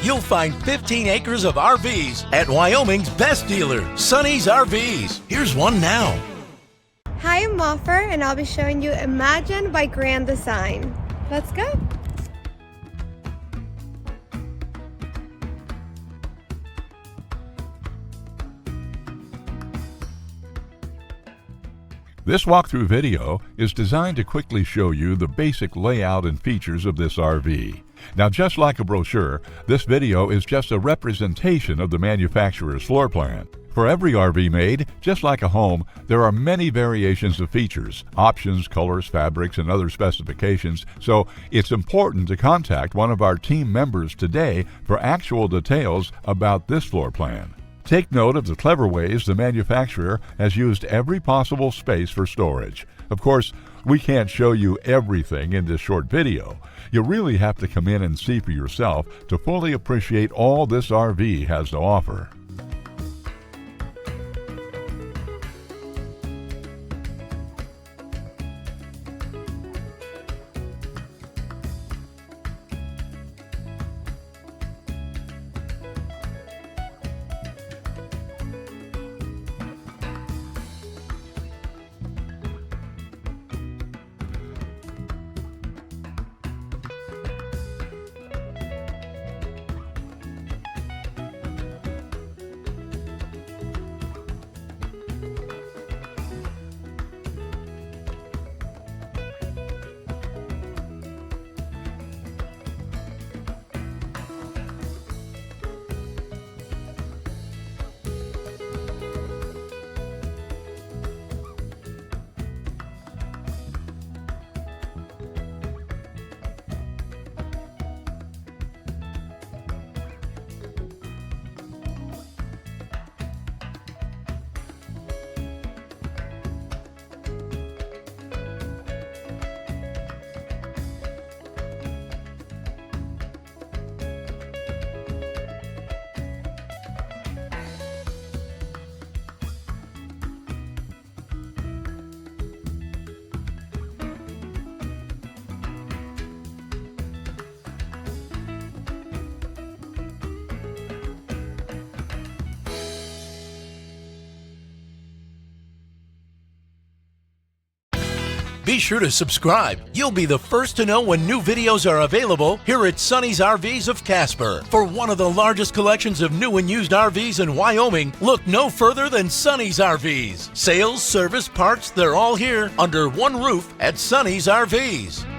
you'll find 15 acres of RVs at Wyoming's best dealer, Sonny's RVs. Here's one now. Hi, I'm Moffer, and I'll be showing you Imagine by Grand Design. Let's go. This walkthrough video is designed to quickly show you the basic layout and features of this RV. Now, just like a brochure, this video is just a representation of the manufacturer's floor plan. For every RV made, just like a home, there are many variations of features, options, colors, fabrics, and other specifications, so it's important to contact one of our team members today for actual details about this floor plan. Take note of the clever ways the manufacturer has used every possible space for storage. Of course, we can't show you everything in this short video. You really have to come in and see for yourself to fully appreciate all this RV has to offer. Be sure to subscribe. You'll be the first to know when new videos are available here at Sonny's RVs of Casper. For one of the largest collections of new and used RVs in Wyoming, look no further than Sonny's RVs. Sales, service, parts, they're all here under one roof at Sonny's RVs.